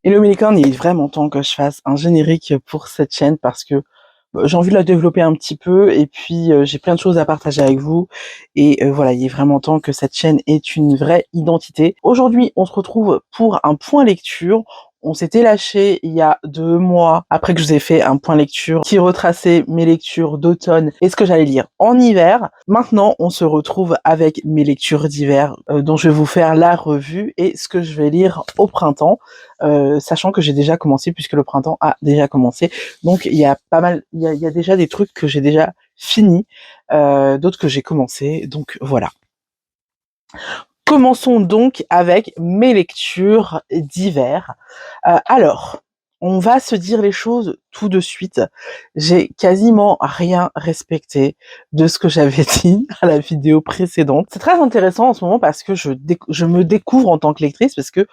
Hello Mélicorne, il est vraiment temps que je fasse un générique pour cette chaîne parce que j'ai envie de la développer un petit peu et puis j'ai plein de choses à partager avec vous et voilà, il est vraiment temps que cette chaîne ait une vraie identité. Aujourd'hui, on se retrouve pour un point lecture. On s'était lâché il y a 2 mois après que je vous ai fait un point lecture qui retraçait mes lectures d'automne et ce que j'allais lire en hiver. Maintenant, on se retrouve avec mes lectures d'hiver dont je vais vous faire la revue et ce que je vais lire au printemps, sachant que j'ai déjà commencé puisque le printemps a déjà commencé. Donc il y a pas mal, il y a déjà des trucs que j'ai déjà fini, d'autres que j'ai commencé. Donc voilà. Commençons donc avec mes lectures d'hiver. Alors, on va se dire les choses tout de suite. J'ai quasiment rien respecté de ce que j'avais dit à la vidéo précédente. C'est très intéressant en ce moment parce que je me découvre en tant que lectrice parce que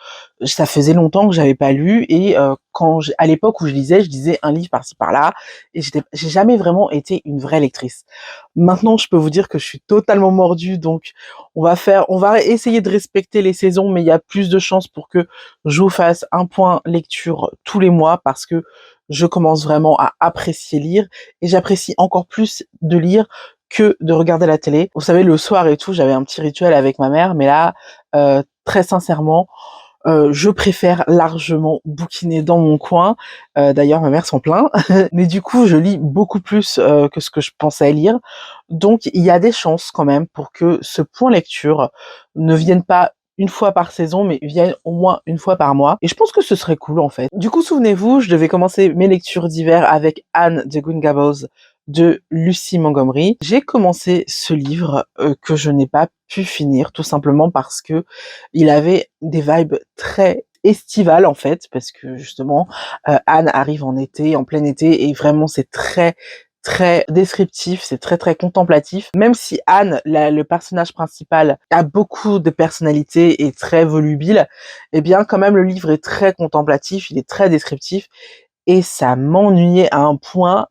ça faisait longtemps que j'avais pas lu et à l'époque où je lisais un livre par-ci par-là et j'ai jamais vraiment été une vraie lectrice. Maintenant, je peux vous dire que je suis totalement mordue, donc on va essayer de respecter les saisons, mais il y a plus de chances pour que je vous fasse un point lecture tous les mois parce que je commence vraiment à apprécier lire et j'apprécie encore plus de lire que de regarder la télé. Vous savez, le soir et tout, j'avais un petit rituel avec ma mère, mais là, très sincèrement, je préfère largement bouquiner dans mon coin. D'ailleurs, ma mère s'en plaint. Mais du coup, je lis beaucoup plus que ce que je pensais lire. Donc, il y a des chances quand même pour que ce point lecture ne vienne pas une fois par saison, mais vienne au moins une fois par mois. Et je pense que ce serait cool, en fait. Du coup, souvenez-vous, je devais commencer mes lectures d'hiver avec Anne de Green Gables de Lucie Montgomery. J'ai commencé ce livre que je n'ai pas pu finir, tout simplement parce que il avait des vibes très estivales en fait, parce que justement Anne arrive en été, en plein été, et vraiment c'est très descriptif, c'est très contemplatif. Même si Anne, le personnage principal, a beaucoup de personnalité et très volubile, eh bien quand même le livre est très contemplatif, il est très descriptif et ça m'ennuyait à un point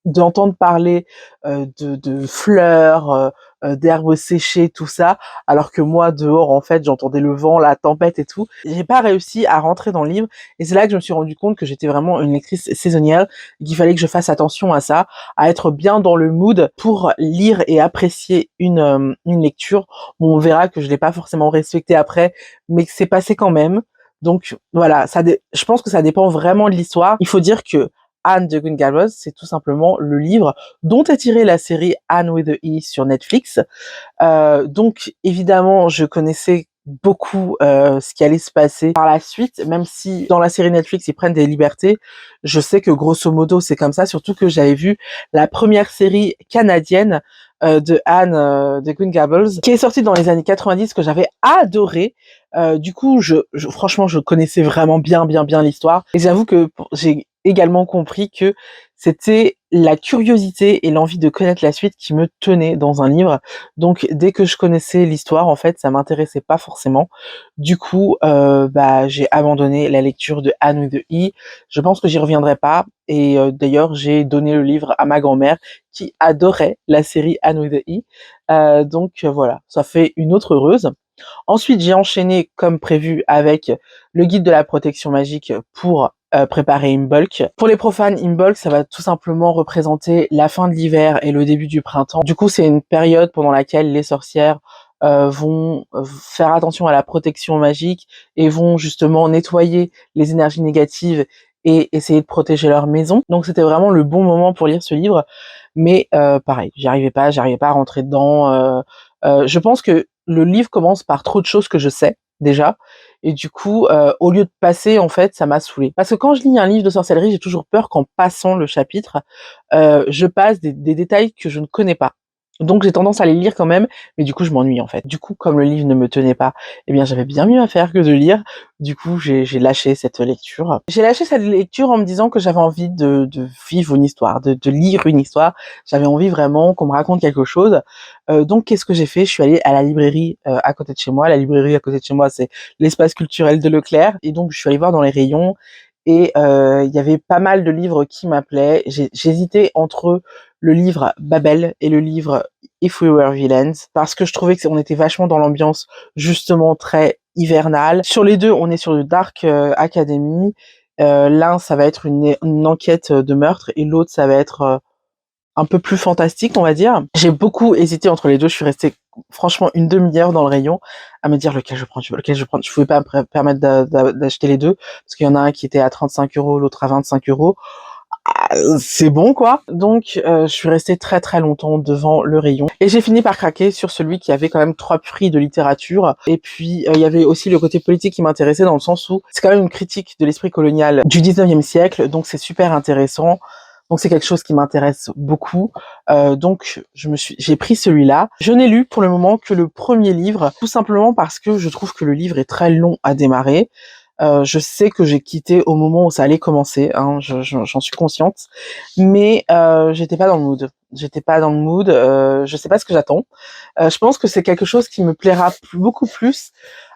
d'entendre parler de fleurs, d'herbes séchées, tout ça, alors que moi dehors en fait j'entendais le vent, la tempête et tout. J'ai pas réussi à rentrer dans le livre et c'est là que je me suis rendu compte que j'étais vraiment une lectrice saisonnière, qu'il fallait que je fasse attention à ça, à être bien dans le mood pour lire et apprécier une lecture. Bon, on verra que je l'ai pas forcément respecté après, mais que c'est passé quand même. Donc voilà, je pense que ça dépend vraiment de l'histoire. Il faut dire que Anne de Green Gables, c'est tout simplement le livre dont est tirée la série Anne with the E sur Netflix. Donc évidemment, je connaissais beaucoup ce qui allait se passer par la suite, même si dans la série Netflix ils prennent des libertés. Je sais que grosso modo c'est comme ça, surtout que j'avais vu la première série canadienne de Anne de Green Gables, qui est sortie dans les années 90, que j'avais adoré. Du coup, franchement, je connaissais vraiment bien l'histoire. Et j'avoue que j'ai également compris que c'était la curiosité et l'envie de connaître la suite qui me tenait dans un livre. Donc, dès que je connaissais l'histoire, en fait, ça m'intéressait pas forcément. Du coup, j'ai abandonné la lecture de Anne with the E. Je pense que j'y reviendrai pas. Et d'ailleurs, j'ai donné le livre à ma grand-mère qui adorait la série Anne with the E. Donc voilà, ça fait une autre heureuse. Ensuite, j'ai enchaîné comme prévu avec le guide de la protection magique pour préparer Imbolc. Pour les profanes, Imbolc, ça va tout simplement représenter la fin de l'hiver et le début du printemps. Du coup, c'est une période pendant laquelle les sorcières vont faire attention à la protection magique et vont justement nettoyer les énergies négatives et essayer de protéger leur maison. Donc c'était vraiment le bon moment pour lire ce livre. Mais pareil, j'arrivais pas à rentrer dedans. Je pense que le livre commence par trop de choses que je sais déjà, et du coup, au lieu de passer, en fait, ça m'a saoulée. Parce que quand je lis un livre de sorcellerie, j'ai toujours peur qu'en passant le chapitre, je passe des détails que je ne connais pas. Donc j'ai tendance à les lire quand même, mais du coup je m'ennuie en fait. Du coup, comme le livre ne me tenait pas, eh bien j'avais bien mieux à faire que de lire. Du coup, j'ai lâché cette lecture. J'ai lâché cette lecture en me disant que j'avais envie de vivre une histoire, de lire une histoire. J'avais envie vraiment qu'on me raconte quelque chose. Donc qu'est-ce que j'ai fait? Je suis allée à la librairie à côté de chez moi. La librairie à côté de chez moi, c'est l'espace culturel de Leclerc. Et donc je suis allée voir dans les rayons. Et il y avait pas mal de livres qui m'appelaient. J'hésitais entre le livre Babel et le livre If We Were Villains, parce que je trouvais que on était vachement dans l'ambiance justement très hivernale. Sur les deux, on est sur le Dark Academy. L'un, ça va être une enquête de meurtre, et l'autre, ça va être un peu plus fantastique, on va dire. J'ai beaucoup hésité entre les deux. Je suis restée franchement une demi-heure dans le rayon à me dire lequel je prends, lequel je prends. Je pouvais pas me permettre d'acheter les deux parce qu'il y en a un qui était à 35 €, l'autre à 25 €. Ah, c'est bon quoi. Donc je suis restée très très longtemps devant le rayon et j'ai fini par craquer sur celui qui avait quand même 3 prix de littérature. Et puis il y avait aussi le côté politique qui m'intéressait, dans le sens où c'est quand même une critique de l'esprit colonial du 19e siècle, donc c'est super intéressant. Donc c'est quelque chose qui m'intéresse beaucoup. Donc j'ai pris celui-là. Je n'ai lu pour le moment que le premier livre, tout simplement parce que je trouve que le livre est très long à démarrer. Je sais que j'ai quitté au moment où ça allait commencer, hein, j'en suis consciente, mais j'étais pas dans le mood. J'étais pas dans le mood. Je sais pas ce que j'attends. Je pense que c'est quelque chose qui me plaira beaucoup plus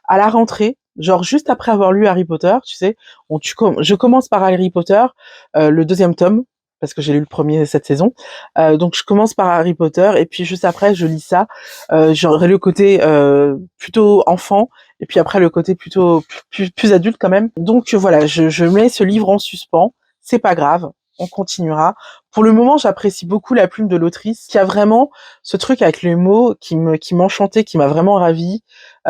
à la rentrée, genre juste après avoir lu Harry Potter, tu sais. Je commence par Harry Potter, le deuxième tome, parce que j'ai lu le premier cette saison. Donc je commence par Harry Potter et puis juste après je lis ça. J'aurai le côté plutôt enfant et puis après le côté plutôt plus adulte quand même. Donc voilà, je mets ce livre en suspens. C'est pas grave, on continuera. Pour le moment, j'apprécie beaucoup la plume de l'autrice, qui a vraiment ce truc avec les mots qui m'enchantait, qui m'a vraiment ravie.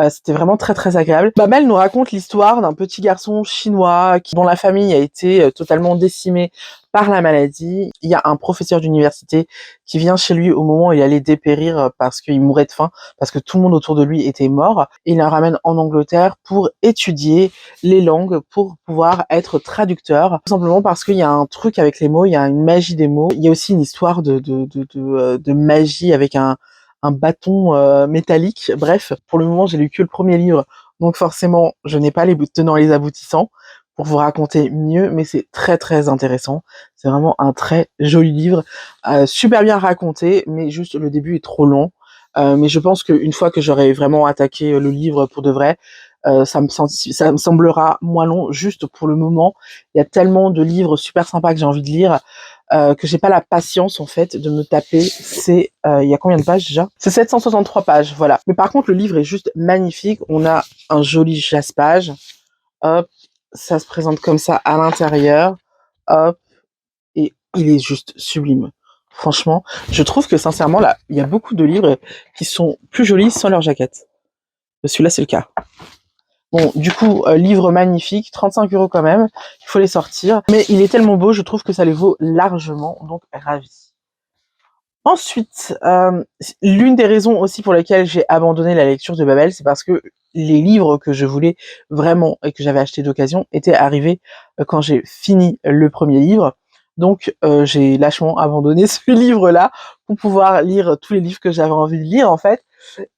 C'était vraiment très très agréable. Babel nous raconte l'histoire d'un petit garçon chinois dont la famille a été totalement décimée par la maladie. Il y a un professeur d'université qui vient chez lui au moment où il allait dépérir parce qu'il mourait de faim, parce que tout le monde autour de lui était mort. Il la ramène en Angleterre pour étudier les langues, pour pouvoir être traducteur, tout simplement parce qu'il y a un truc avec les mots, il y a une magie des mots. Il y a aussi une histoire de magie avec un bâton métallique. Bref, pour le moment, j'ai lu que le premier livre, donc forcément, je n'ai pas les tenants et les aboutissants pour vous raconter mieux, mais c'est très très intéressant. C'est vraiment un très joli livre, super bien raconté, mais juste le début est trop long. Mais je pense qu'une fois que j'aurai vraiment attaqué le livre pour de vrai, ça me semblera moins long. Juste pour le moment, il y a tellement de livres super sympas que j'ai envie de lire, que j'ai pas la patience en fait de me taper. Il y a combien de pages déjà? C'est 763 pages, voilà. Mais par contre, le livre est juste magnifique. On a un joli jaspage. Hop, ça se présente comme ça à l'intérieur. Hop, et il est juste sublime. Franchement, je trouve que sincèrement là, il y a beaucoup de livres qui sont plus jolis sans leur jaquette. Celui-là, c'est le cas. Bon, du coup, livre magnifique, 35 € quand même, il faut les sortir. Mais il est tellement beau, je trouve que ça les vaut largement, donc ravi. Ensuite, l'une des raisons aussi pour lesquelles j'ai abandonné la lecture de Babel, c'est parce que les livres que je voulais vraiment et que j'avais acheté d'occasion étaient arrivés quand j'ai fini le premier livre. Donc j'ai lâchement abandonné ce livre-là pour pouvoir lire tous les livres que j'avais envie de lire en fait.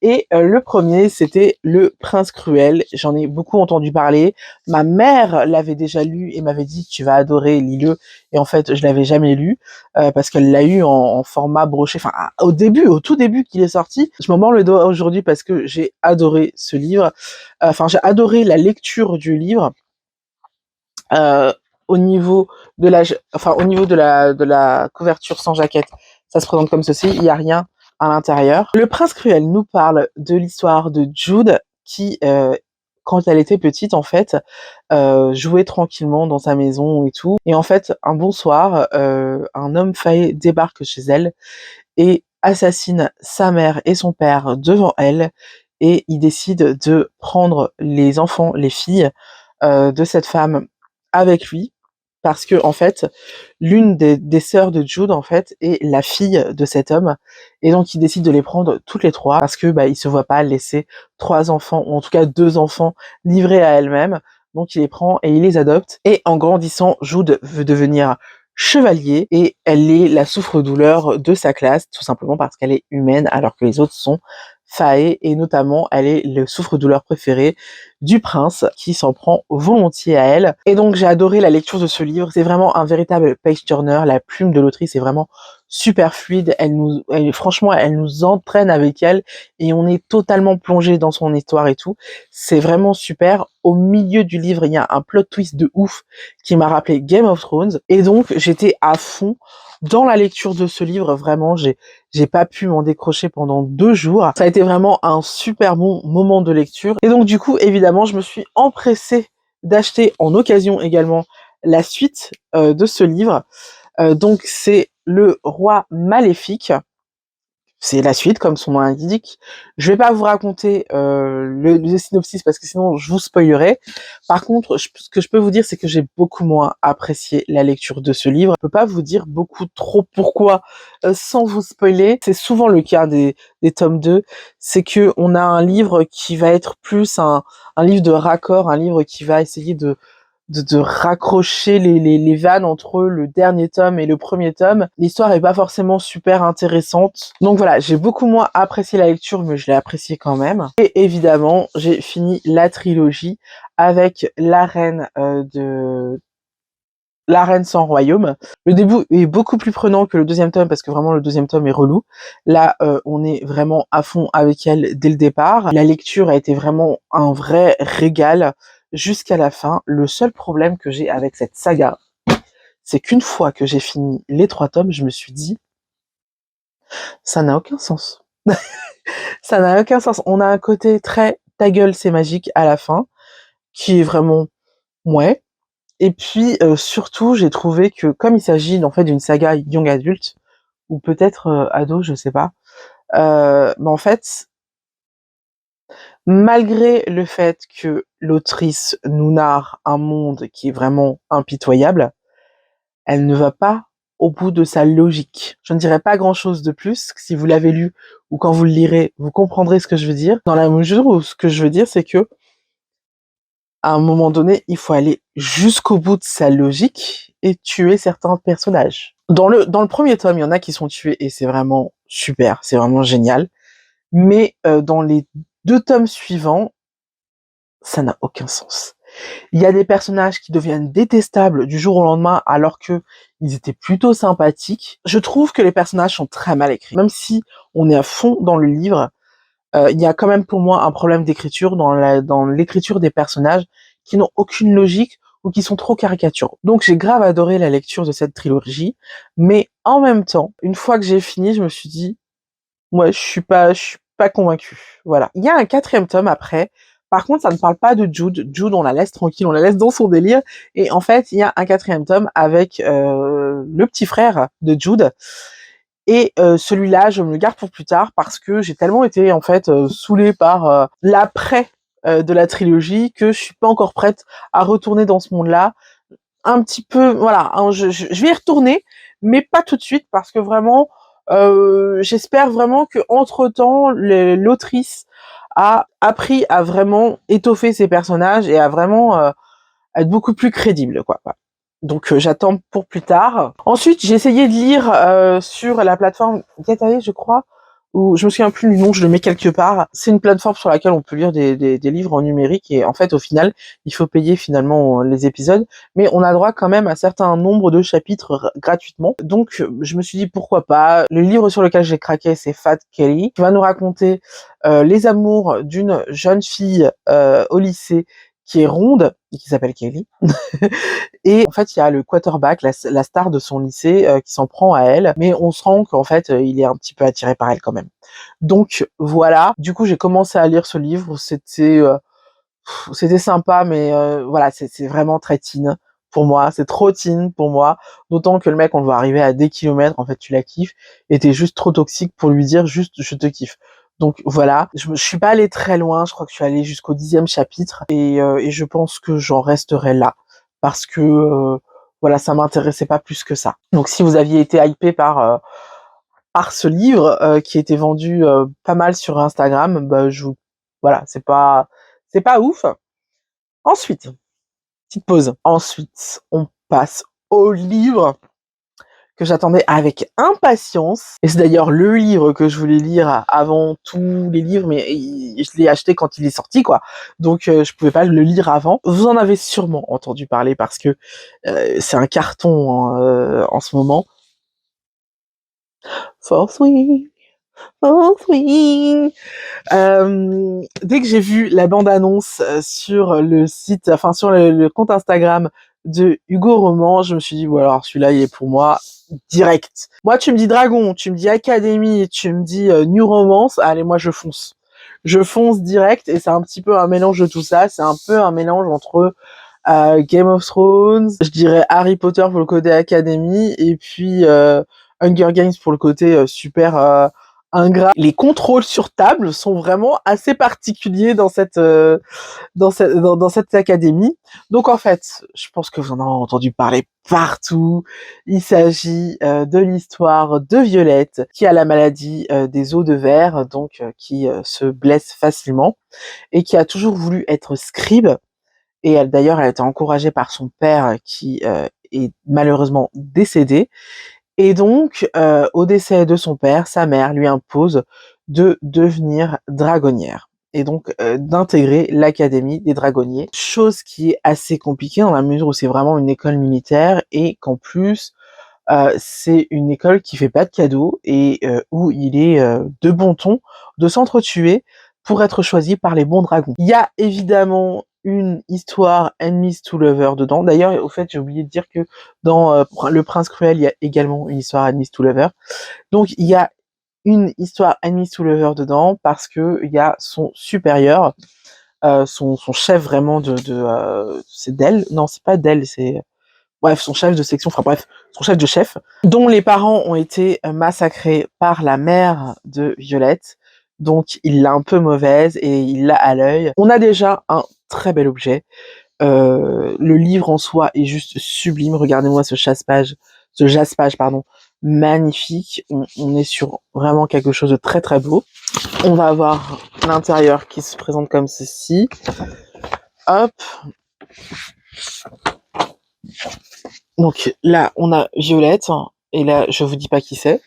Et le premier, c'était Le Prince Cruel. J'en ai beaucoup entendu parler. Ma mère l'avait déjà lu et m'avait dit tu vas adorer, lis-le. Et en fait, je l'avais jamais lu parce qu'elle l'a eu en format broché. Enfin, au tout début qu'il est sorti, je m'en mords le doigt aujourd'hui parce que j'ai adoré ce livre. Enfin, j'ai adoré la lecture du livre. Euh, au niveau au niveau de la couverture sans jaquette, ça se présente comme ceci. Il y a rien à l'intérieur. Le Prince Cruel nous parle de l'histoire de Jude qui, quand elle était petite, en fait, jouait tranquillement dans sa maison et tout. Et en fait, un bon soir, un homme failli débarque chez elle et assassine sa mère et son père devant elle. Et il décide de prendre les enfants, les filles de cette femme avec lui, parce que en fait, l'une des sœurs de Jude en fait est la fille de cet homme, et donc il décide de les prendre toutes les trois parce que il se voit pas laisser 3 enfants, ou en tout cas 2 enfants livrés à elle-même. Donc il les prend et il les adopte. Et en grandissant, Jude veut devenir chevalier et elle est la souffre-douleur de sa classe, tout simplement parce qu'elle est humaine alors que les autres sont faées et notamment elle est le souffre-douleur préféré du prince qui s'en prend volontiers à elle. Et donc j'ai adoré la lecture de ce livre, c'est vraiment un véritable page turner, la plume de l'autrice est vraiment super fluide, franchement elle nous entraîne avec elle et on est totalement plongé dans son histoire et tout. C'est vraiment super. Au milieu du livre, il y a un plot twist de ouf qui m'a rappelé Game of Thrones. Et donc, j'étais à fond dans la lecture de ce livre. Vraiment, j'ai pas pu m'en décrocher pendant 2 jours. Ça a été vraiment un super bon moment de lecture. Et donc, du coup, évidemment, je me suis empressée d'acheter en occasion également la suite de ce livre. Donc, c'est Le Roi Maléfique. C'est la suite, comme son nom l'indique. Je vais pas vous raconter le synopsis parce que sinon je vous spoilerai. Par contre, ce que je peux vous dire, c'est que j'ai beaucoup moins apprécié la lecture de ce livre. Je peux pas vous dire beaucoup trop pourquoi sans vous spoiler. C'est souvent le cas des tomes 2. C'est que on a un livre qui va être plus un livre de raccord, un livre qui va essayer de raccrocher les vannes entre le dernier tome et le premier tome. L'histoire est pas forcément super intéressante. Donc voilà, j'ai beaucoup moins apprécié la lecture, mais je l'ai appréciée quand même. Et évidemment, j'ai fini la trilogie avec La Reine sans royaume. Le début est beaucoup plus prenant que le deuxième tome parce que vraiment le deuxième tome est relou. Là, on est vraiment à fond avec elle dès le départ. La lecture a été vraiment un vrai régal jusqu'à la fin. Le seul problème que j'ai avec cette saga, c'est qu'une fois que j'ai fini les 3 tomes, je me suis dit, ça n'a aucun sens. Ça n'a aucun sens. On a un côté très ta gueule, c'est magique à la fin, qui est vraiment ouais. Et puis surtout, j'ai trouvé que comme il s'agit en fait d'une saga young adulte ou peut-être ado, je sais pas, en fait, malgré le fait que l'autrice nous narre un monde qui est vraiment impitoyable, elle ne va pas au bout de sa logique. Je ne dirai pas grand-chose de plus. Si vous l'avez lu ou quand vous le lirez, vous comprendrez ce que je veux dire. Dans la mesure où ce que je veux dire, c'est que à un moment donné, il faut aller jusqu'au bout de sa logique et tuer certains personnages. Dans le premier tome, il y en a qui sont tués et c'est vraiment super, c'est vraiment génial. Mais dans les 2 tomes suivants, ça n'a aucun sens. Il y a des personnages qui deviennent détestables du jour au lendemain alors que ils étaient plutôt sympathiques. Je trouve que les personnages sont très mal écrits. Même si on est à fond dans le livre, il y a quand même pour moi un problème d'écriture dans l'écriture des personnages qui n'ont aucune logique ou qui sont trop caricaturaux. Donc j'ai grave adoré la lecture de cette trilogie, mais en même temps, une fois que j'ai fini, je me suis dit, ouais, je suis pas convaincue. Voilà. Il y a un 4e tome après. Par contre, ça ne parle pas de Jude. Jude, on la laisse tranquille, on la laisse dans son délire. Et en fait, il y a un 4e tome avec le petit frère de Jude. Et celui-là, je me le garde pour plus tard parce que j'ai tellement été en fait saoulée par l'après de la trilogie que je suis pas encore prête à retourner dans ce monde-là. Un petit peu, voilà, hein, je vais y retourner, mais pas tout de suite parce que vraiment, j'espère vraiment que entre temps, l'autrice a appris à vraiment étoffer ses personnages et à vraiment être beaucoup plus crédible, quoi. Voilà. Donc j'attends pour plus tard. Ensuite, j'ai essayé de lire sur la plateforme Getae, je crois, ou je me souviens plus du nom, je le mets quelque part. C'est une plateforme sur laquelle on peut lire des livres en numérique et en fait, au final, il faut payer finalement les épisodes, mais on a droit quand même à un certain nombre de chapitres gratuitement. Donc je me suis dit pourquoi pas. Le livre sur lequel j'ai craqué, c'est Fat Kelly, qui va nous raconter les amours d'une jeune fille au lycée qui est ronde et qui s'appelle Kelly. Et en fait, il y a le quarterback, la star de son lycée, qui s'en prend à elle, mais on se rend qu'en fait, il est un petit peu attiré par elle quand même. Donc voilà. Du coup, j'ai commencé à lire ce livre. C'était sympa, mais voilà, c'est vraiment très teen pour moi. C'est trop teen pour moi. D'autant que le mec, on va arriver à des kilomètres. En fait, tu la kiffes et t'es juste trop toxique pour lui dire juste je te kiffe. Donc voilà, je suis pas allée très loin. Je crois que je suis allée jusqu'au 10e chapitre et je pense que j'en resterai là parce que voilà, ça m'intéressait pas plus que ça. Donc si vous aviez été hypé par ce livre qui était vendu pas mal sur Instagram, bah voilà, c'est pas ouf. Ensuite, petite pause. Ensuite, on passe au livre que j'attendais avec impatience. Et c'est d'ailleurs le livre que je voulais lire avant tous les livres, mais je l'ai acheté quand il est sorti, quoi. Donc je pouvais pas le lire avant. Vous en avez sûrement entendu parler parce que c'est un carton hein, en ce moment. Fourth Wing, Fourth Wing. Dès que j'ai vu la bande-annonce sur le site, enfin sur le compte Instagram de Hugo Roman, je me suis dit, bon alors celui-là il est pour moi direct. Moi tu me dis Dragon, tu me dis Académie, tu me dis New Romance, allez moi je fonce. Je fonce direct et c'est un petit peu un mélange de tout ça, c'est un peu un mélange entre Game of Thrones, je dirais Harry Potter pour le côté Académie et puis Hunger Games pour le côté super ingrat. Les contrôles sur table sont vraiment assez particuliers dans dans cette académie. Donc en fait, je pense que vous en avez entendu parler partout. Il s'agit de l'histoire de Violette qui a la maladie des os de verre, donc qui se blesse facilement et qui a toujours voulu être scribe. Et d'ailleurs, elle a été encouragée par son père qui est malheureusement décédé. Et donc, au décès de son père, sa mère lui impose de devenir dragonnière et donc d'intégrer l'académie des dragonniers. Chose qui est assez compliquée dans la mesure où c'est vraiment une école militaire et qu'en plus, c'est une école qui fait pas de cadeaux et où il est de bon ton de s'entretuer pour être choisi par les bons dragons. Il y a évidemment une histoire enemies to lovers dedans. D'ailleurs, au fait, j'ai oublié de dire que dans Le Prince Cruel, il y a également une histoire enemies to lovers. Donc, il y a une histoire enemies to lovers dedans parce que il y a son supérieur, son chef vraiment c'est d'elle. Non, c'est pas d'elle, c'est bref, son chef de section, enfin bref, son chef de chef, dont les parents ont été massacrés par la mère de Violette. Donc il l'a un peu mauvaise et il l'a à l'œil. On a déjà un très bel objet. Le livre en soi est juste sublime. Regardez-moi ce jaspage, pardon, magnifique. On est sur vraiment quelque chose de très très beau. On va avoir l'intérieur qui se présente comme ceci. Hop. Donc là, on a Violette, et là, je vous dis pas qui c'est.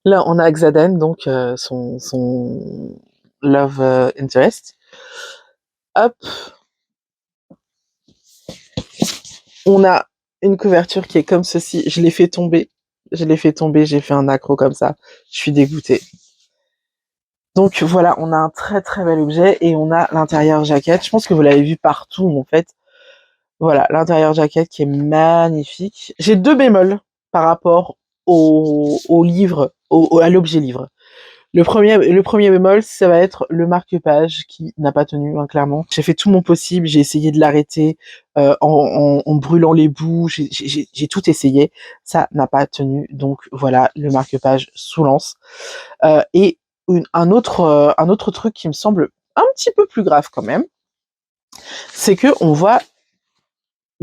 Là, on a Xaden, donc son love interest. Hop. On a une couverture qui est comme ceci. Je l'ai fait tomber. J'ai fait un accro comme ça. Je suis dégoûtée. Donc voilà, on a un très très bel objet et on a l'intérieur jaquette. Je pense que vous l'avez vu partout en fait. Voilà, l'intérieur jaquette qui est magnifique. J'ai deux bémols par rapport au livre, à l'objet livre. Le premier bémol, ça va être le marque-page qui n'a pas tenu, hein, clairement. J'ai fait tout mon possible, j'ai essayé de l'arrêter en brûlant les bouts, j'ai tout essayé, ça n'a pas tenu. Donc voilà, le marque-page sous lance. Et un autre truc qui me semble un petit peu plus grave quand même, c'est que on voit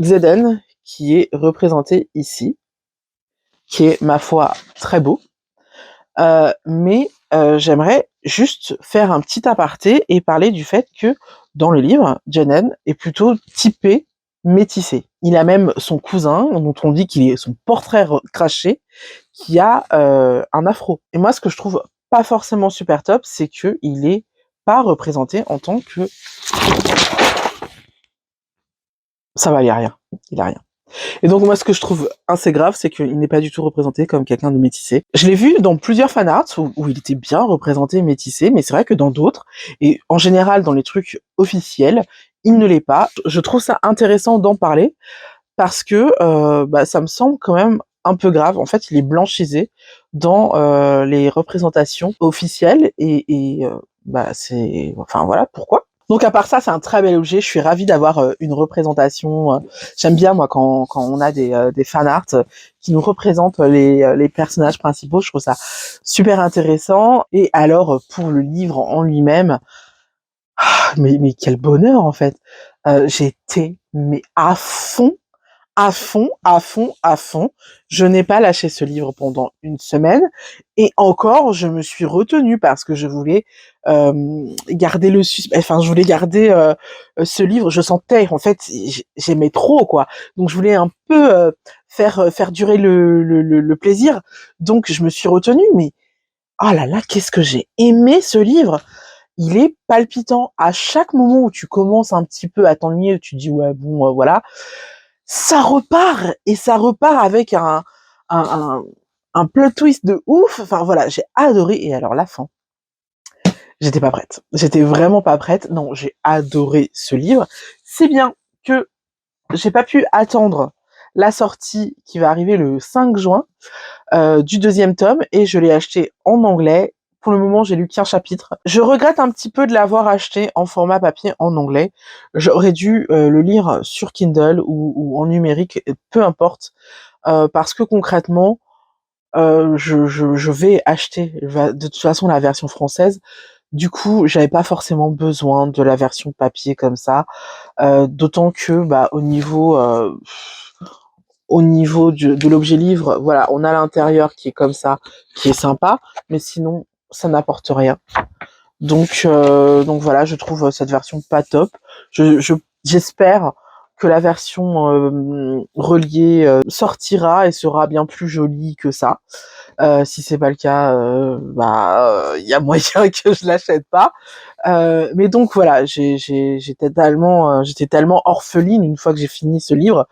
Xeden qui est représenté ici, qui est ma foi très beau. Mais j'aimerais juste faire un petit aparté et parler du fait que dans le livre, Janen est plutôt typé métissé. Il a même son cousin, dont on dit qu'il est son portrait craché, qui a un afro. Et moi, ce que je trouve pas forcément super top, c'est que il est pas représenté en tant que... Ça va, il a rien. Il a rien. Et donc moi ce que je trouve assez grave, c'est qu'il n'est pas du tout représenté comme quelqu'un de métissé. Je l'ai vu dans plusieurs fanarts où il était bien représenté métissé, mais c'est vrai que dans d'autres, et en général dans les trucs officiels, il ne l'est pas. Je trouve ça intéressant d'en parler parce que ça me semble quand même un peu grave. En fait, il est blanchisé dans les représentations officielles et c'est... Enfin voilà, pourquoi? Donc à part ça, c'est un très bel objet. Je suis ravie d'avoir une représentation. J'aime bien moi quand on a des fan art qui nous représentent les personnages principaux. Je trouve ça super intéressant. Et alors pour le livre en lui-même, mais quel bonheur en fait. J'étais mais à fond à fond, à fond, à fond. Je n'ai pas lâché ce livre pendant une semaine et encore, je me suis retenue parce que je voulais garder le suspense. Enfin, je voulais garder ce livre. Je sentais, en fait, j'aimais trop quoi. Donc, je voulais un peu faire durer le plaisir. Donc, je me suis retenue. Mais oh là là, qu'est-ce que j'ai aimé ce livre! Il est palpitant. À chaque moment où tu commences un petit peu à t'ennuyer, tu te dis ouais bon voilà, ça repart et ça repart avec un, un, un plot twist de ouf. Enfin voilà, j'ai adoré. Et alors la fin, j'étais pas prête. J'étais vraiment pas prête. Non, j'ai adoré ce livre. C'est bien que j'ai pas pu attendre la sortie qui va arriver le 5 juin du deuxième tome et je l'ai acheté en anglais. Pour le moment, j'ai lu qu'un chapitre. Je regrette un petit peu de l'avoir acheté en format papier en anglais. J'aurais dû le lire sur Kindle ou en numérique, peu importe, parce que concrètement, je vais acheter de toute façon la version française. Du coup, j'avais pas forcément besoin de la version papier comme ça, d'autant que bah au niveau de l'objet livre, voilà, on a l'intérieur qui est comme ça, qui est sympa, mais sinon ça n'apporte rien. Donc voilà, je trouve cette version pas top. J'espère que la version reliée sortira et sera bien plus jolie que ça. Si c'est pas le cas, il y a moyen que je l'achète pas. Mais donc voilà, j'étais tellement orpheline une fois que j'ai fini ce livre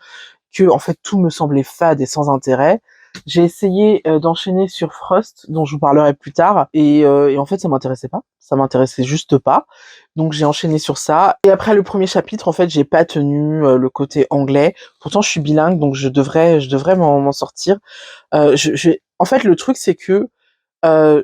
que en fait tout me semblait fade et sans intérêt. J'ai essayé d'enchaîner sur Frost, dont je vous parlerai plus tard, et en fait ça m'intéressait juste pas. Donc j'ai enchaîné sur ça. Et après le premier chapitre, en fait, j'ai pas tenu le côté anglais. Pourtant, je suis bilingue, donc je devrais m'en sortir. En fait, le truc c'est que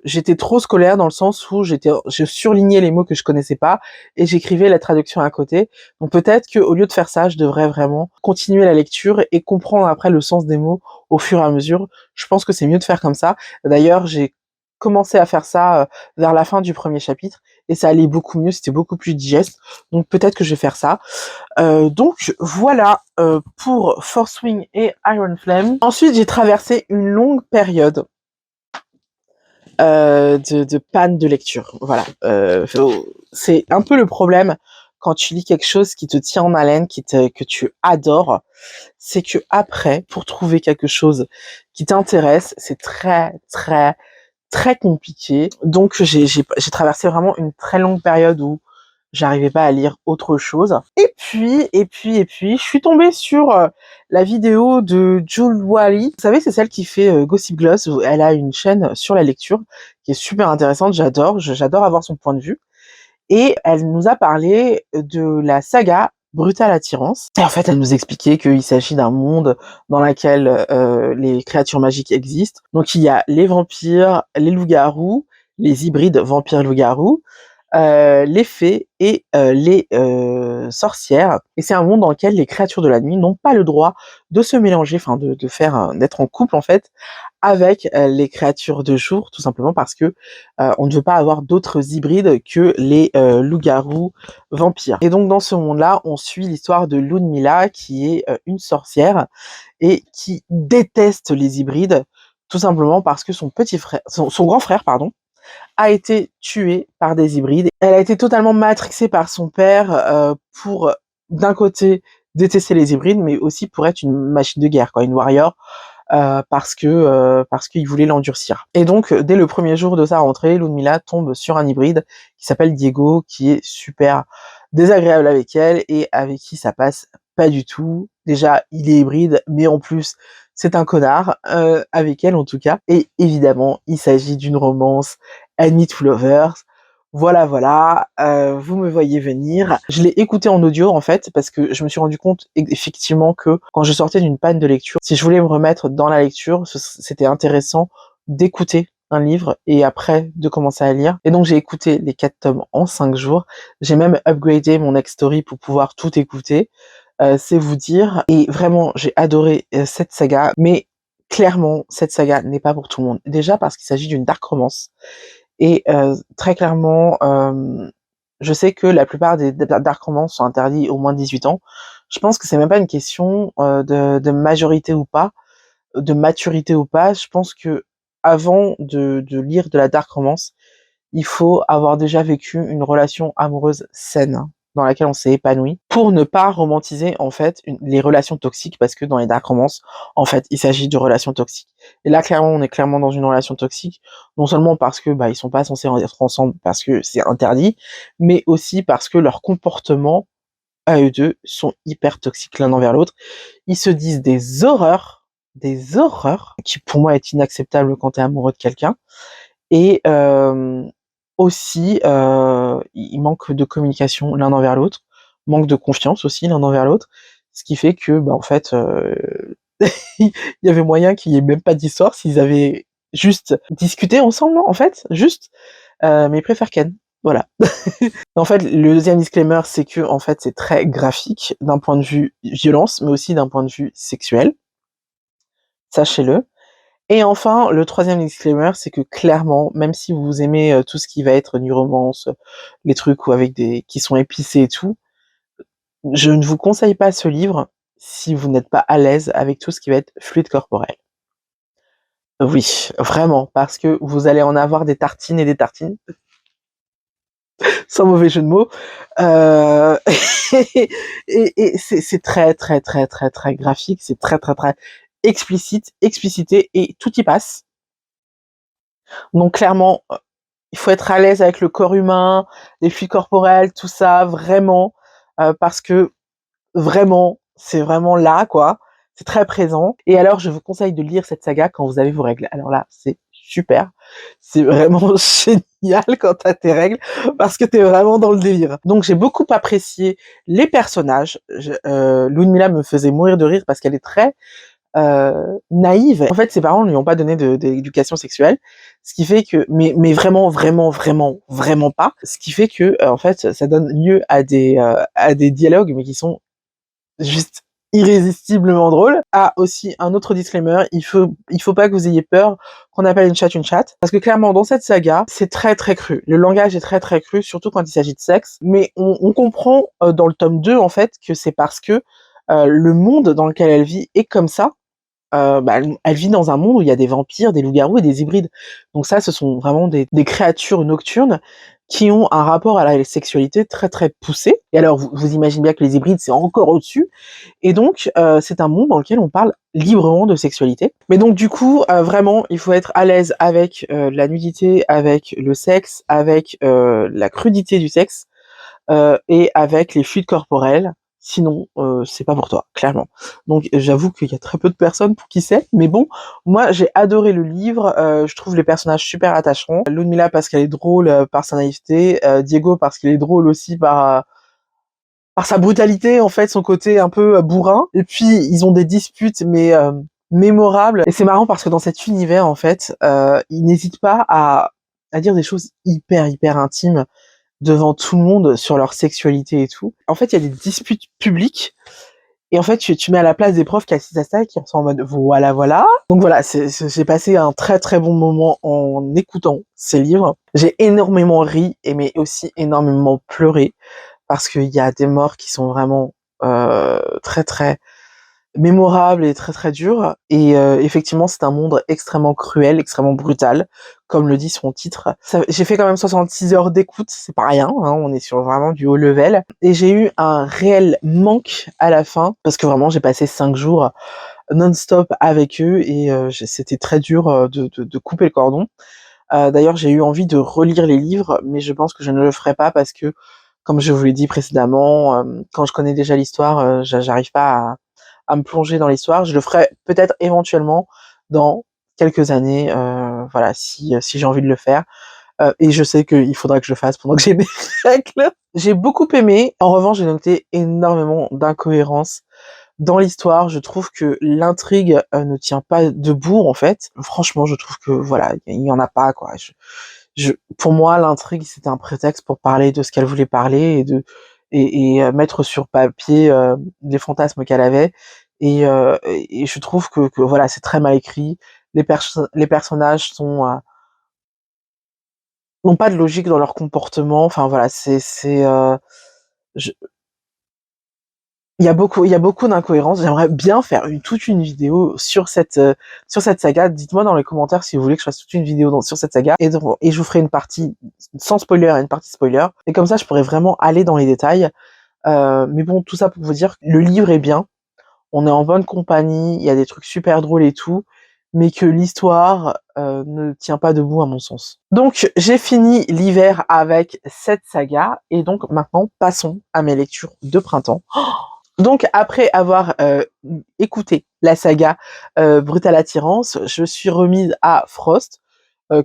j'étais trop scolaire dans le sens où je surlignais les mots que je connaissais pas et j'écrivais la traduction à côté. Donc peut-être que au lieu de faire ça, je devrais vraiment continuer la lecture et comprendre après le sens des mots au fur et à mesure. Je pense que c'est mieux de faire comme ça. D'ailleurs, j'ai commencé à faire ça vers la fin du premier chapitre et ça allait beaucoup mieux, c'était beaucoup plus digeste. Donc peut-être que je vais faire ça. Donc voilà pour Force Wing et Iron Flame. Ensuite, j'ai traversé une longue période de panne de lecture. Voilà. C'est un peu le problème quand tu lis quelque chose qui te tient en haleine, que tu adores, c'est que après, pour trouver quelque chose qui t'intéresse, c'est très, très, très compliqué. Donc j'ai traversé vraiment une très longue période où j'arrivais pas à lire autre chose. Et puis, je suis tombée sur la vidéo de Jules Wally. Vous savez, c'est celle qui fait Gossip Gloss. Elle a une chaîne sur la lecture qui est super intéressante. J'adore avoir son point de vue. Et elle nous a parlé de la saga Brutale Attirance. Et en fait, elle nous expliquait qu'il s'agit d'un monde dans lequel les créatures magiques existent. Donc il y a les vampires, les loups-garous, les hybrides vampires-loups-garous, les fées et les sorcières. Et c'est un monde dans lequel les créatures de la nuit n'ont pas le droit de se mélanger, enfin de faire d'être en couple en fait avec les créatures de jour, tout simplement parce que on ne veut pas avoir d'autres hybrides que les loups-garous vampires. Et donc dans ce monde-là, on suit l'histoire de Ludmilla qui est une sorcière et qui déteste les hybrides, tout simplement parce que son grand frère, pardon, a été tuée par des hybrides. Elle a été totalement matrixée par son père pour, d'un côté, détester les hybrides, mais aussi pour être une machine de guerre, quoi, une warrior, parce qu'il voulait l'endurcir. Et donc, dès le premier jour de sa rentrée, Ludmilla tombe sur un hybride qui s'appelle Diego, qui est super désagréable avec elle et avec qui ça passe pas du tout. Déjà, il est hybride, mais en plus, c'est un connard, avec elle en tout cas. Et évidemment, il s'agit d'une romance Enemy to Lovers. Voilà, voilà, vous me voyez venir. Je l'ai écouté en audio en fait parce que je me suis rendu compte effectivement que quand je sortais d'une panne de lecture, si je voulais me remettre dans la lecture, c'était intéressant d'écouter un livre et après de commencer à lire. Et donc j'ai écouté les 4 tomes en 5 jours. J'ai même upgradé mon Nextory pour pouvoir tout écouter. C'est vous dire. Et vraiment, j'ai adoré cette saga, mais clairement, cette saga n'est pas pour tout le monde. Déjà parce qu'il s'agit d'une dark romance. Et très clairement, Je sais que la plupart des dark romances sont interdits au moins de 18 ans. Je pense que c'est même pas une question de majorité ou pas, de maturité ou pas. Je pense que avant de lire de la dark romance, il faut avoir déjà vécu une relation amoureuse saine dans laquelle on s'est épanoui pour ne pas romantiser en fait les relations toxiques, parce que dans les dark romances, en fait, il s'agit de relations toxiques. Et là, clairement, on est clairement dans une relation toxique, non seulement parce que ils sont pas censés être ensemble parce que c'est interdit, mais aussi parce que leurs comportements à eux deux sont hyper toxiques l'un envers l'autre. Ils se disent des horreurs qui pour moi est inacceptable quand tu es amoureux de quelqu'un. Et aussi, il manque de communication l'un envers l'autre, manque de confiance aussi l'un envers l'autre, ce qui fait que, en fait, il y avait moyen qu'il y ait même pas d'histoire s'ils avaient juste discuté ensemble, en fait, juste, mais ils préfèrent Ken, voilà. En fait, le deuxième disclaimer, c'est que, en fait, c'est très graphique d'un point de vue violence, mais aussi d'un point de vue sexuel, sachez-le. Et enfin, le troisième disclaimer, c'est que clairement, même si vous aimez tout ce qui va être new romance, les trucs ou avec des qui sont épicés et tout, je ne vous conseille pas ce livre si vous n'êtes pas à l'aise avec tout ce qui va être fluide corporel. Oui, vraiment, parce que vous allez en avoir des tartines et des tartines, sans mauvais jeu de mots. Euh, et c'est très, très, très, très, très graphique, c'est très, très, très explicité, et tout y passe. Donc clairement, il faut être à l'aise avec le corps humain, les fluides corporels, tout ça, vraiment, parce que vraiment, c'est vraiment là, quoi. C'est très présent. Et alors, je vous conseille de lire cette saga quand vous avez vos règles. Alors là, c'est super. C'est vraiment génial quand t'as tes règles, parce que t'es vraiment dans le délire. Donc, j'ai beaucoup apprécié les personnages. Ludmilla me faisait mourir de rire parce qu'elle est très naïve. En fait, ses parents ne lui ont pas donné d'éducation sexuelle, ce qui fait que, mais vraiment, vraiment, vraiment, vraiment pas. Ce qui fait que, en fait, ça donne lieu à des dialogues, mais qui sont juste irrésistiblement drôles. Ah, aussi, un autre disclaimer, il faut pas que vous ayez peur qu'on appelle une chatte, parce que clairement, dans cette saga, c'est très, très cru. Le langage est très, très cru, surtout quand il s'agit de sexe, mais on comprend, dans le tome 2 en fait, que c'est parce que le monde dans lequel elle vit est comme ça. Elle vit dans un monde où il y a des vampires, des loups-garous et des hybrides. Donc ça, ce sont vraiment des créatures nocturnes qui ont un rapport à la sexualité très très poussé. Et alors, vous imaginez bien que les hybrides, c'est encore au-dessus. Et donc, c'est un monde dans lequel on parle librement de sexualité. Mais donc, du coup, vraiment, il faut être à l'aise avec la nudité, avec le sexe, avec la crudité du sexe, et avec les fluides corporels. Sinon, c'est pas pour toi, clairement. Donc, j'avoue qu'il y a très peu de personnes pour qui c'est, mais bon, moi, j'ai adoré le livre. Je trouve les personnages super attachants. Ludmilla parce qu'elle est drôle par sa naïveté, Diego parce qu'il est drôle aussi par sa brutalité, en fait, son côté un peu bourrin. Et puis, ils ont des disputes, mais mémorables. Et c'est marrant parce que dans cet univers, en fait, ils n'hésitent pas à dire des choses hyper, hyper intimes devant tout le monde sur leur sexualité et tout. En fait, il y a des disputes publiques, et en fait, tu mets à la place des profs qui assistent à ça et qui sont en mode voilà, voilà. Donc voilà, j'ai passé un très très bon moment en écoutant ces livres. J'ai énormément ri, mais aussi énormément pleuré, parce qu'il y a des morts qui sont vraiment très très mémorable et très très dur. Et effectivement, c'est un monde extrêmement cruel, extrêmement brutal, comme le dit son titre. J'ai fait quand même 66 heures d'écoute, c'est pas rien, hein, on est sur vraiment du haut level. Et j'ai eu un réel manque à la fin, parce que vraiment j'ai passé 5 jours non-stop avec eux, et c'était très dur de couper le cordon. D'ailleurs, j'ai eu envie de relire les livres, mais je pense que je ne le ferai pas parce que, comme je vous l'ai dit précédemment, quand je connais déjà l'histoire, j'arrive pas à me plonger dans l'histoire. Je le ferai peut-être éventuellement dans quelques années, voilà, si j'ai envie de le faire. Et je sais qu'il faudra que je le fasse pendant que j'ai mes règles. J'ai beaucoup aimé. En revanche, j'ai noté énormément d'incohérences dans l'histoire. Je trouve que l'intrigue ne tient pas debout, en fait. Franchement, je trouve que voilà, il y en a pas, quoi. Pour moi, l'intrigue, c'était un prétexte pour parler de ce qu'elle voulait parler, et mettre sur papier les fantasmes qu'elle avait. Et je trouve que voilà, c'est très mal écrit. Les personnages sont n'ont pas de logique dans leur comportement. Enfin voilà, je il y a beaucoup d'incohérences. J'aimerais bien faire toute une vidéo sur cette saga. Dites-moi dans les commentaires si vous voulez que je fasse toute une vidéo sur cette saga et je vous ferai une partie sans spoiler et une partie spoiler. Et comme ça, je pourrais vraiment aller dans les détails. Mais bon, tout ça pour vous dire que le livre est bien. On est en bonne compagnie. Il y a des trucs super drôles et tout, mais que l'histoire ne tient pas debout à mon sens. Donc j'ai fini l'hiver avec cette saga et donc maintenant passons à mes lectures de printemps. Donc après avoir écouté la saga Brutale Attirance, je suis remise à Frost,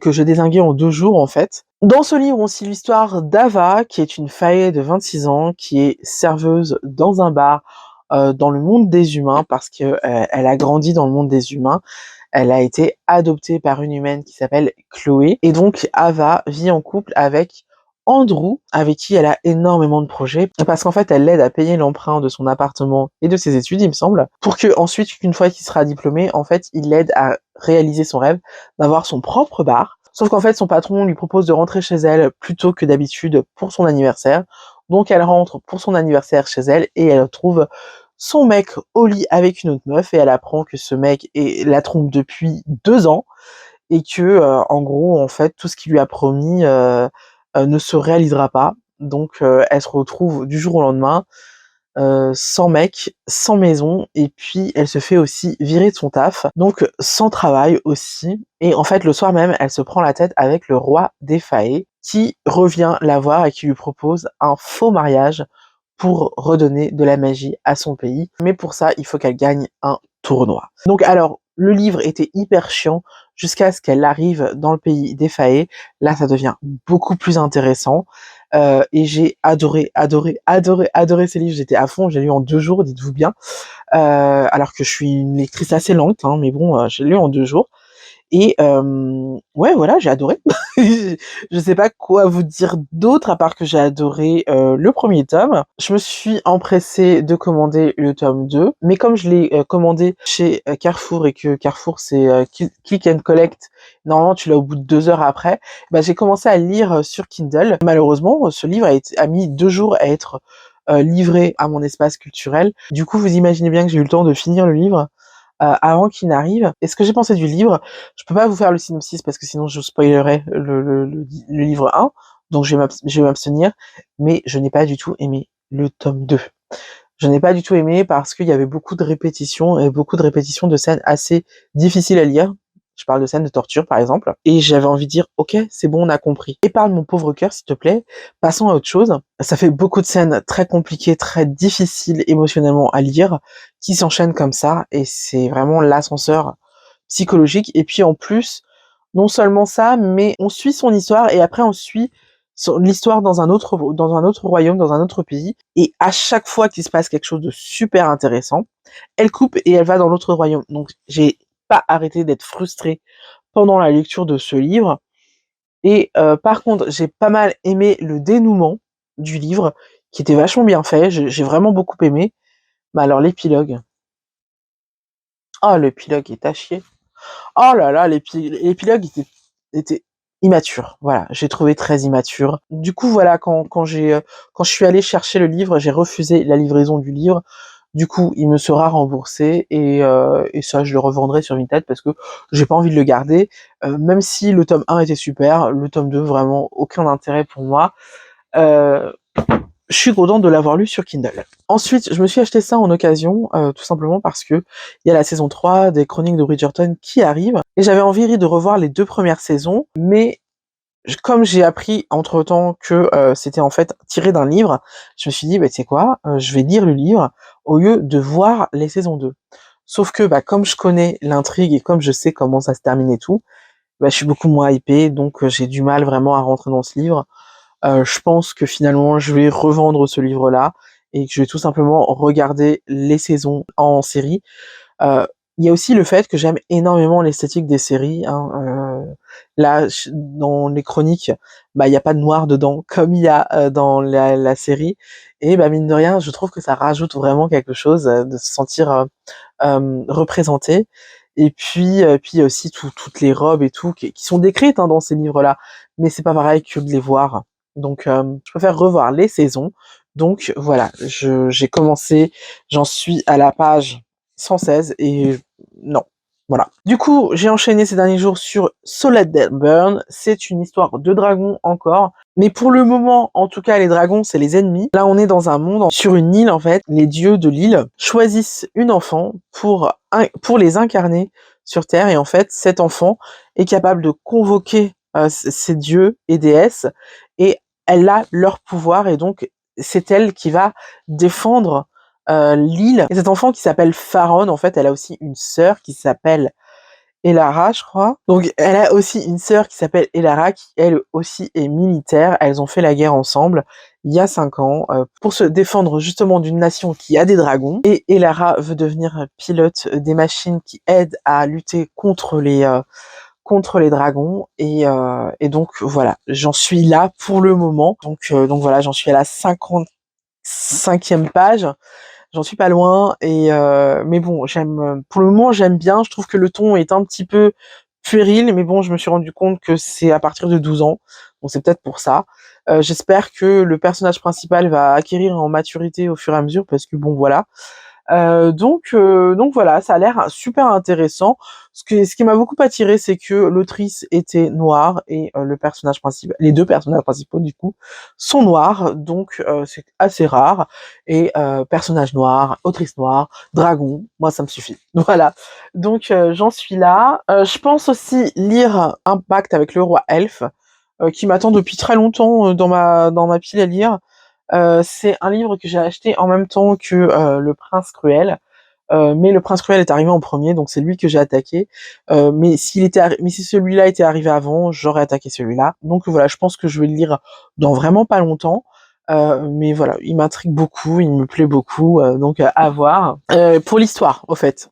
que je dézinguais en 2 jours en fait. Dans ce livre, on suit l'histoire d'Ava, qui est une faillée de 26 ans, qui est serveuse dans un bar dans le monde des humains, parce que elle a grandi dans le monde des humains. Elle a été adoptée par une humaine qui s'appelle Chloé. Et donc Ava vit en couple avec Andrew, avec qui elle a énormément de projets, parce qu'en fait elle l'aide à payer l'emprunt de son appartement et de ses études, il me semble, pour que ensuite, une fois qu'il sera diplômé, en fait, il l'aide à réaliser son rêve d'avoir son propre bar. Sauf qu'en fait, son patron lui propose de rentrer chez elle plus tôt que d'habitude pour son anniversaire. Donc elle rentre pour son anniversaire chez elle et elle trouve son mec au lit avec une autre meuf et elle apprend que ce mec la trompe depuis 2 ans et que en gros en fait tout ce qu'il lui a promis ne se réalisera pas. Donc elle se retrouve du jour au lendemain sans mec, sans maison, et puis elle se fait aussi virer de son taf, donc sans travail aussi. Et en fait, le soir même, elle se prend la tête avec le roi des Fae, qui revient la voir et qui lui propose un faux mariage pour redonner de la magie à son pays. Mais pour ça, il faut qu'elle gagne un tournoi. Donc alors, le livre était hyper chiant jusqu'à ce qu'elle arrive dans le pays des Fae. Là, ça devient beaucoup plus intéressant. Et j'ai adoré, adoré, adoré, adoré ces livres. J'étais à fond, j'ai lu en 2 jours, dites-vous bien. Alors que je suis une lectrice assez lente, hein, mais bon, j'ai lu en 2 jours. Et ouais, voilà, j'ai adoré. Je sais pas quoi vous dire d'autre à part que j'ai adoré le premier tome. Je me suis empressée de commander le tome 2, mais comme je l'ai commandé chez Carrefour et que Carrefour c'est click and collect, normalement tu l'as au bout de 2 heures après, bah, j'ai commencé à le lire sur Kindle. Malheureusement, ce livre a mis 2 jours à être livré à mon espace culturel. Du coup, vous imaginez bien que j'ai eu le temps de finir le livre avant qu'il n'arrive. Et ce que j'ai pensé du livre, je peux pas vous faire le synopsis parce que sinon je spoilerais le livre 1, donc je vais m'abstenir, mais je n'ai pas du tout aimé le tome 2. Je n'ai pas du tout aimé parce qu'il y avait beaucoup de répétitions et beaucoup de répétitions de scènes assez difficiles à lire. Je parle de scènes de torture, par exemple. Et j'avais envie de dire, ok, c'est bon, on a compris. Épargne mon pauvre cœur, s'il te plaît. Passons à autre chose. Ça fait beaucoup de scènes très compliquées, très difficiles émotionnellement à lire, qui s'enchaînent comme ça. Et c'est vraiment l'ascenseur psychologique. Et puis en plus, non seulement ça, mais on suit son histoire et après on suit l'histoire dans un autre royaume, dans un autre pays. Et à chaque fois qu'il se passe quelque chose de super intéressant, elle coupe et elle va dans l'autre royaume. Donc j'ai pas arrêté d'être frustrée pendant la lecture de ce livre. Et par contre, j'ai pas mal aimé le dénouement du livre, qui était vachement bien fait. J'ai vraiment beaucoup aimé. Mais alors l'épilogue. Oh, l'épilogue est à chier. Oh là là, l'épilogue était immature. Voilà, j'ai trouvé très immature. Du coup, voilà, quand je suis allée chercher le livre, j'ai refusé la livraison du livre. Du coup, il me sera remboursé et ça, je le revendrai sur Vinted parce que j'ai pas envie de le garder. Même si le tome 1 était super, le tome 2, vraiment aucun intérêt pour moi. Euh, je suis contente de l'avoir lu sur Kindle. Ensuite, je me suis acheté ça en occasion, tout simplement parce que il y a la saison 3 des Chroniques de Bridgerton qui arrive, et j'avais envie de revoir les 2 premières saisons, mais comme j'ai appris entre-temps que c'était en fait tiré d'un livre, je me suis dit, bah, tu sais quoi, je vais lire le livre au lieu de voir les saisons 2. Sauf que, bah, comme je connais l'intrigue et comme je sais comment ça se termine et tout, bah, je suis beaucoup moins hypée, donc j'ai du mal vraiment à rentrer dans ce livre. Je pense que finalement, je vais revendre ce livre-là et que je vais tout simplement regarder les saisons en série. Heu, il y a aussi le fait que j'aime énormément l'esthétique des séries, hein, là, dans les chroniques, bah, il y a pas de noir dedans comme il y a, dans la série et bah, mine de rien, je trouve que ça rajoute vraiment quelque chose, de se sentir, représenté puis il y a aussi toutes les robes et tout qui sont décrites hein, dans ces livres-là, mais c'est pas pareil que de les voir. Donc je préfère revoir les saisons. Donc voilà, j'ai commencé, j'en suis à la page 116 et non. Voilà. Du coup, j'ai enchaîné ces derniers jours sur Solid Dead Burn. C'est une histoire de dragons encore. Mais pour le moment, en tout cas, les dragons, c'est les ennemis. Là, on est dans un monde, sur une île, en fait. Les dieux de l'île choisissent une enfant pour les incarner sur Terre. Et en fait, cet enfant est capable de convoquer ces dieux et déesses. Et elle a leur pouvoir. Et donc, c'est elle qui va défendre l'île. Et cet enfant qui s'appelle Faron, en fait, elle a aussi une sœur qui s'appelle Elara, je crois. Donc, elle a aussi une sœur qui s'appelle Elara, qui elle aussi est militaire. Elles ont fait la guerre ensemble il y a 5 ans pour se défendre justement d'une nation qui a des dragons. Et Elara veut devenir pilote des machines qui aident à lutter contre les dragons. Et donc voilà, j'en suis là pour le moment. Donc voilà, j'en suis à la 55e page. J'en suis pas loin mais bon, pour le moment j'aime bien, je trouve que le ton est un petit peu puéril, mais bon, je me suis rendu compte que c'est à partir de 12 ans. Donc c'est peut-être pour ça. J'espère que le personnage principal va acquérir en maturité au fur et à mesure parce que bon voilà. Donc voilà, ça a l'air super intéressant. Ce qui m'a beaucoup attiré, c'est que l'autrice était noire et le personnage principal, les deux personnages principaux du coup, sont noirs, donc c'est assez rare. Et personnage noir, autrice noire, dragon, moi ça me suffit. Voilà. Donc j'en suis là. Je pense aussi lire Un pacte avec le roi elfe, qui m'attend depuis très longtemps dans ma pile à lire. C'est un livre que j'ai acheté en même temps que Le Prince Cruel. Mais Le Prince Cruel est arrivé en premier, donc c'est lui que j'ai attaqué. Mais si celui-là était arrivé avant, j'aurais attaqué celui-là. Donc voilà, je pense que je vais le lire dans vraiment pas longtemps. Mais voilà, il m'intrigue beaucoup, il me plaît beaucoup, donc à voir. Pour l'histoire, au fait,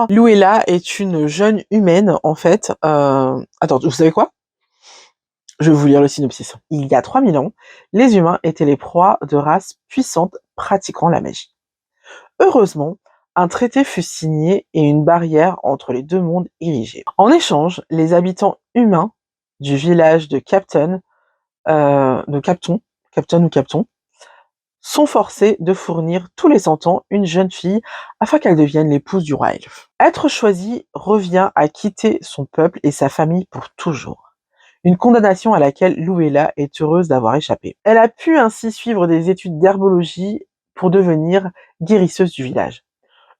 Luella est une jeune humaine, en fait. Attends, vous savez quoi? Je vais vous lire le synopsis. Il y a 3000 ans, les humains étaient les proies de races puissantes pratiquant la magie. Heureusement, un traité fut signé et une barrière entre les deux mondes érigée. En échange, les habitants humains du village de Capton ou Capton, sont forcés de fournir tous les 100 ans une jeune fille afin qu'elle devienne l'épouse du roi elfe. Être choisi revient à quitter son peuple et sa famille pour toujours. Une condamnation à laquelle Luella est heureuse d'avoir échappé. Elle a pu ainsi suivre des études d'herbologie pour devenir guérisseuse du village.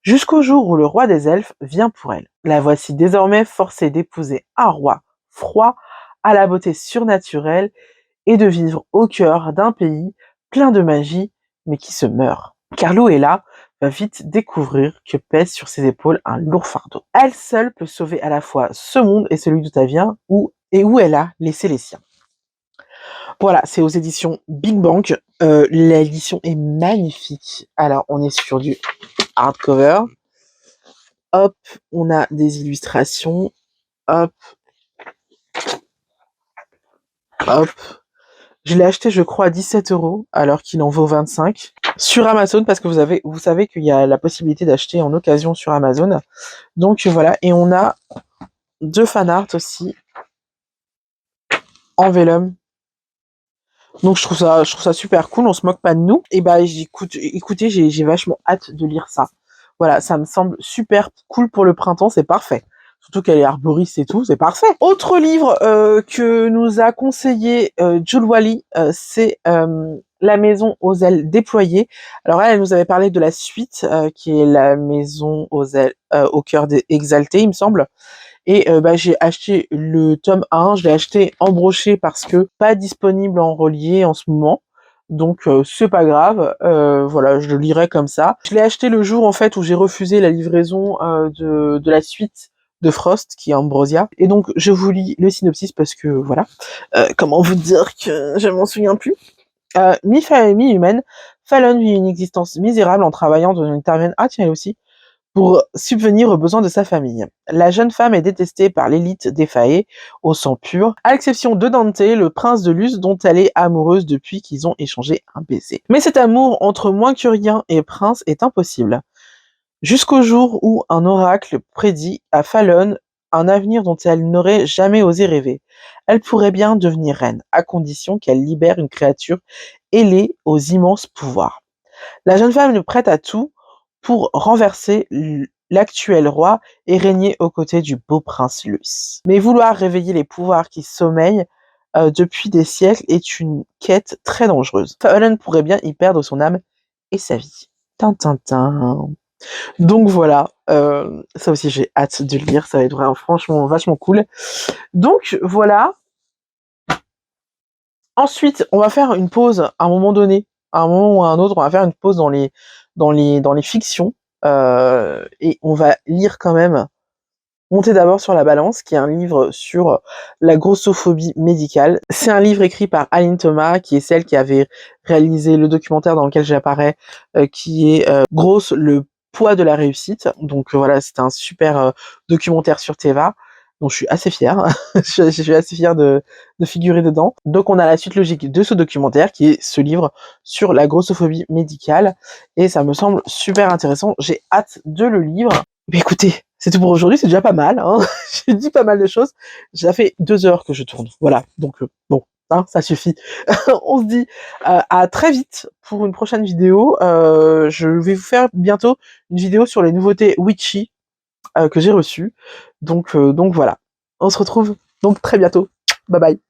Jusqu'au jour où le roi des elfes vient pour elle. La voici désormais forcée d'épouser un roi froid, à la beauté surnaturelle, et de vivre au cœur d'un pays plein de magie, mais qui se meurt. Car Luella va vite découvrir que pèse sur ses épaules un lourd fardeau. Elle seule peut sauver à la fois ce monde et celui d'où elle vient, où elle a laissé les siens. Voilà, c'est aux éditions Big Bang. L'édition est magnifique. Alors, on est sur du hardcover. Hop, on a des illustrations. Hop, hop. Je l'ai acheté, je crois, à 17 € alors qu'il en vaut 25 sur Amazon, parce que vous savez qu'il y a la possibilité d'acheter en occasion sur Amazon. Donc voilà, et on a 2 fanarts aussi en vellum. Donc je trouve ça super cool, on se moque pas de nous. Et bah écoutez, j'ai vachement hâte de lire ça. Voilà, ça me semble super cool pour le printemps, c'est parfait. Surtout qu'elle est arboriste et tout, c'est parfait. Autre livre que nous a conseillé Jules Wally, c'est La maison aux ailes déployées. Alors elle nous avait parlé de la suite, qui est La maison aux ailes au cœur exalté, il me semble. Et j'ai acheté le tome 1, je l'ai acheté en brochet parce que pas disponible en relié en ce moment. Donc c'est pas grave, voilà, je le lirai comme ça. Je l'ai acheté le jour en fait où j'ai refusé la livraison de la suite de Frost, qui est Ambrosia. Et donc je vous lis le synopsis parce que voilà, comment vous dire que je m'en souviens plus. Mi-humaine, Fallon vit une existence misérable en travaillant dans une taverne, ah tiens elle aussi, pour subvenir aux besoins de sa famille. La jeune femme est détestée par l'élite des Fae, au sang pur, à l'exception de Dante, le prince de Luce, dont elle est amoureuse depuis qu'ils ont échangé un baiser. Mais cet amour entre moins que rien et prince est impossible. Jusqu'au jour où un oracle prédit à Fallon un avenir dont elle n'aurait jamais osé rêver. Elle pourrait bien devenir reine, à condition qu'elle libère une créature ailée aux immenses pouvoirs. La jeune femme est prête à tout pour renverser l'actuel roi et régner aux côtés du beau prince Luce. Mais vouloir réveiller les pouvoirs qui sommeillent depuis des siècles est une quête très dangereuse. Fallon pourrait bien y perdre son âme et sa vie. Tintintin. Donc voilà, ça aussi j'ai hâte de le lire, ça va être vraiment, franchement vachement cool. Donc voilà. Ensuite, on va faire une pause à un moment donné, à un moment ou à un autre, on va faire une pause dans les fictions, et on va lire quand même Monter d'abord sur la balance, qui est un livre sur la grossophobie médicale. C'est un livre écrit par Aline Thomas, qui est celle qui avait réalisé le documentaire dans lequel j'apparais, qui est Grosse, le poids de la réussite. Donc voilà, c'est un super documentaire sur Teva, dont je suis assez fière. Je suis assez fière de figurer dedans. Donc on a la suite logique de ce documentaire, qui est ce livre sur la grossophobie médicale, et ça me semble super intéressant. J'ai hâte de le lire. Mais écoutez, c'est tout pour aujourd'hui, c'est déjà pas mal, hein. J'ai dit pas mal de choses. Ça fait 2 heures que je tourne. Voilà, donc bon, hein, ça suffit. On se dit à très vite pour une prochaine vidéo. Je vais vous faire bientôt une vidéo sur les nouveautés Witchy que j'ai reçues. Donc voilà. On se retrouve donc très bientôt. Bye bye.